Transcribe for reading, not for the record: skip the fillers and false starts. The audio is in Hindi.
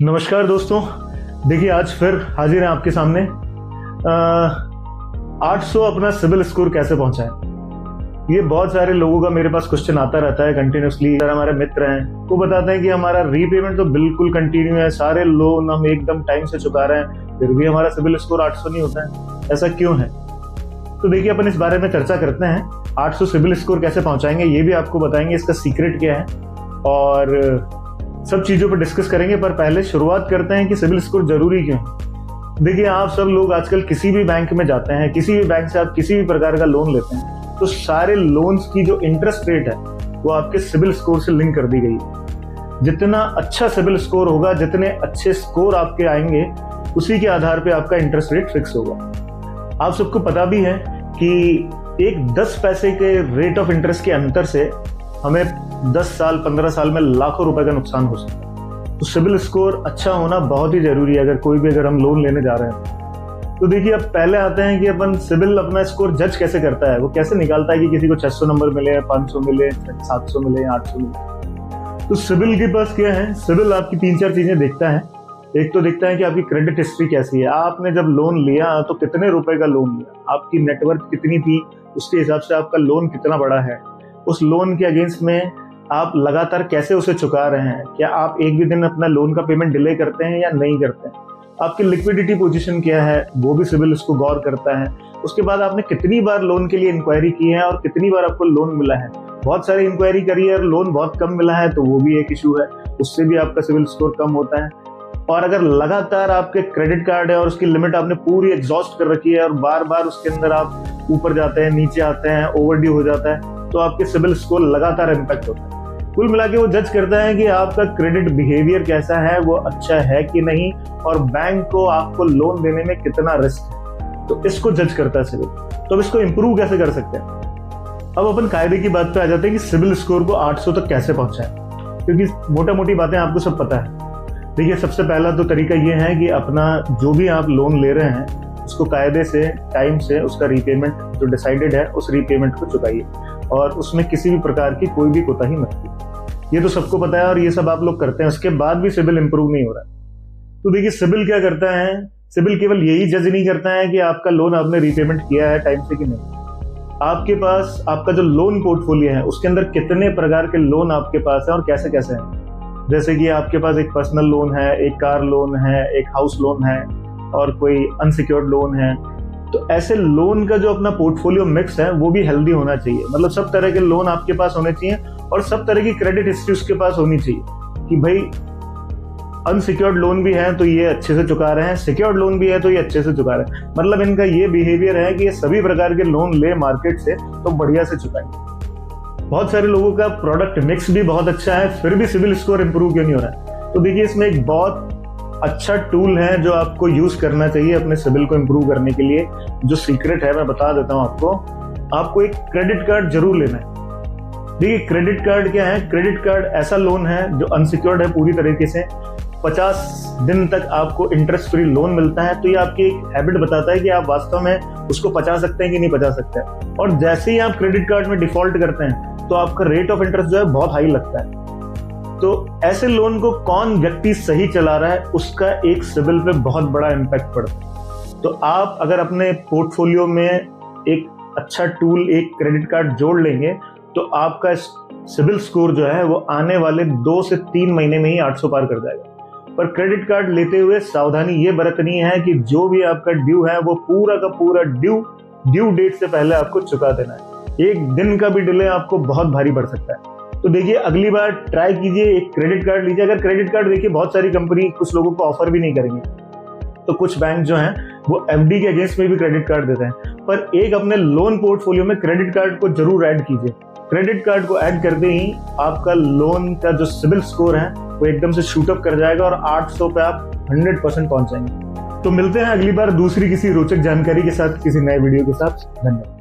नमस्कार दोस्तों, देखिए आज फिर हाजिर हैं आपके सामने। 800 अपना सिबिल स्कोर कैसे पहुंचाएं, ये बहुत सारे लोगों का मेरे पास क्वेश्चन आता रहता है कंटिन्यूसली। हमारे मित्र हैं वो बताते हैं कि हमारा रीपेमेंट तो बिल्कुल कंटिन्यू है, सारे लोन हम एकदम टाइम से चुका रहे हैं, फिर भी हमारा सिबिल स्कोर 800 नहीं होता है, ऐसा क्यों है? तो देखिए अपन इस बारे में चर्चा करते हैं। 800 सिबिल स्कोर कैसे पहुंचाएंगे ये भी आपको बताएंगे, इसका सीक्रेट क्या है और सब चीजों पर डिस्कस करेंगे। पर पहले शुरुआत करते हैं कि सिबिल स्कोर जरूरी क्यों है। देखिए आप सब लोग आजकल किसी भी बैंक में जाते हैं, किसी भी बैंक से आप किसी भी प्रकार का लोन लेते हैं तो सारे लोन्स की जो इंटरेस्ट रेट है वो आपके सिबिल स्कोर से लिंक कर दी गई है। जितना अच्छा सिबिल स्कोर होगा, जितने अच्छे स्कोर आपके आएंगे, उसी के आधार पे आपका इंटरेस्ट रेट फिक्स होगा। आप सबको पता भी है कि एक 10 पैसे के रेट ऑफ इंटरेस्ट के अंतर से हमें 10 साल 15 साल में लाखों रुपए का नुकसान हो सकता है। तो सिबिल स्कोर अच्छा होना बहुत ही जरूरी है अगर हम लोन लेने जा रहे हैं। तो देखिए अब पहले आते हैं कि अपन सिबिल अपना स्कोर जज कैसे करता है, वो कैसे निकालता है कि किसी को 600 नंबर मिले, 500 मिले, 700 मिले, 800 मिले। तो सिबिल के पास क्या है, सिबिल आपकी 3-4 चीजें देखता है। एक तो देखता है कि आपकी क्रेडिट हिस्ट्री कैसी है, आपने जब लोन लिया तो कितने रुपए का लोन लिया, आपकी नेटवर्थ कितनी थी, उसके हिसाब से आपका लोन कितना बड़ा है, उस लोन के अगेंस्ट में आप लगातार कैसे उसे चुका रहे हैं, क्या आप एक भी दिन अपना लोन का पेमेंट डिले करते हैं या नहीं करते हैं, आपकी लिक्विडिटी पोजीशन क्या है, वो भी सिबिल उसको गौर करता है। उसके बाद आपने कितनी बार लोन के लिए इंक्वायरी की है और कितनी बार आपको लोन मिला है। बहुत सारी इंक्वायरी करी है और लोन बहुत कम मिला है तो वो भी एक इशू है, उससे भी आपका सिबिल स्कोर कम होता है। और अगर लगातार आपके क्रेडिट कार्ड है और उसकी लिमिट आपने पूरी एग्जॉस्ट कर रखी है और बार बार उसके अंदर आप ऊपर जाते हैं, नीचे आते हैं, ओवरड्यू हो जाता है, तो आपके सिबिल स्कोर लगातार इम्पैक्ट होता है। कुल मिला के वो जज करता है कि आपका क्रेडिट बिहेवियर कैसा है, वो अच्छा है कि नहीं, और बैंक को आपको लोन देने में कितना रिस्क है, तो इसको जज करता है सिबिल। तो अब इसको इम्प्रूव कैसे कर सकते हैं। अब अपन कायदे की बात पे आ जाते हैं कि सिबिल स्कोर को 800 तक कैसे पहुंचाएं, क्योंकि मोटा मोटी बातें आपको सब पता है। देखिए सबसे पहला तो तरीका ये है कि अपना जो भी आप लोन ले रहे हैं उसको कायदे से, टाइम से उसका रीपेमेंट जो डिसाइडेड है उस रीपेमेंट को चुकाइए और उसमें किसी भी प्रकार की कोई भी कोताही मत कीजिए। ये तो सबको पता है और ये सब आप लोग करते हैं, उसके बाद भी सिबिल इंप्रूव नहीं हो रहा है। तो देखिए सिबिल क्या करता है, सिबिल केवल यही जज नहीं करता है कि आपका लोन आपने रीपेमेंट किया है टाइम से कि नहीं, आपके पास आपका जो लोन पोर्टफोलियो है उसके अंदर कितने प्रकार के लोन आपके पास है और कैसे कैसे हैं। जैसे कि आपके पास एक पर्सनल लोन है, एक कार लोन है, एक हाउस लोन है और कोई अनसिक्योर्ड लोन है। तो ऐसे लोन का जो अपना पोर्टफोलियो मिक्स है वो भी हेल्दी होना चाहिए। मतलब सब तरह के लोन आपके पास होने चाहिए और सब तरह की क्रेडिट हिस्ट्री उसके पास होनी चाहिए कि भाई अनसिक्योर्ड लोन भी है तो ये अच्छे से चुका रहे हैं, सिक्योर्ड लोन भी है तो ये अच्छे से चुका रहे हैं। मतलब इनका ये बिहेवियर है कि ये सभी प्रकार के लोन ले मार्केट से तो बढ़िया से चुकाएंगे। बहुत सारे लोगों का प्रोडक्ट मिक्स भी बहुत अच्छा है, फिर भी सिबिल स्कोर इंप्रूव क्यों नहीं हो रहा है। तो देखिए इसमें एक बहुत अच्छा टूल है जो आपको यूज करना चाहिए अपने सिबिल को इंप्रूव करने के लिए। जो सीक्रेट है मैं बता देता हूं आपको एक क्रेडिट कार्ड जरूर लेना है। देखिए क्रेडिट कार्ड क्या है, क्रेडिट कार्ड ऐसा लोन है जो अनसिक्योर्ड है पूरी तरीके से। 50 दिन तक आपको इंटरेस्ट फ्री लोन मिलता है। तो ये आपकी एक हैबिट बताता है कि आप वास्तव में उसको बचा सकते हैं कि नहीं बचा सकते हैं। और जैसे ही आप क्रेडिट कार्ड में डिफॉल्ट करते हैं तो आपका रेट ऑफ इंटरेस्ट जो है बहुत हाई लगता है। तो ऐसे लोन को कौन व्यक्ति सही चला रहा है उसका एक सिबिल पे बहुत बड़ा इम्पैक्ट पड़ता है। तो आप अगर अपने पोर्टफोलियो में एक अच्छा टूल, एक क्रेडिट कार्ड जोड़ लेंगे तो आपका सिबिल स्कोर जो है वो आने वाले 2 से 3 महीने में ही 800 पार कर जाएगा। पर क्रेडिट कार्ड लेते हुए सावधानी ये बरतनी है कि जो भी आपका ड्यू है वो पूरा का पूरा ड्यू डेट से पहले आपको चुका देना है। एक दिन का भी डिले आपको बहुत भारी पड़ सकता है। तो देखिए अगली बार ट्राई कीजिए, एक क्रेडिट कार्ड लीजिए। अगर क्रेडिट कार्ड देखिए बहुत सारी कंपनी कुछ लोगों को ऑफर भी नहीं करेंगे, तो कुछ बैंक जो हैं वो एफडी के अगेंस्ट में भी क्रेडिट कार्ड देते हैं। पर एक अपने लोन पोर्टफोलियो में क्रेडिट कार्ड को जरूर ऐड कीजिए। क्रेडिट कार्ड को ऐड करते ही आपका लोन का जो सिबिल स्कोर है वो एकदम से शूट अप कर जाएगा और 800 पे आप 100% पहुंच जाएंगे। तो मिलते हैं अगली बार दूसरी किसी रोचक जानकारी के साथ, किसी नए वीडियो के साथ। धन्यवाद।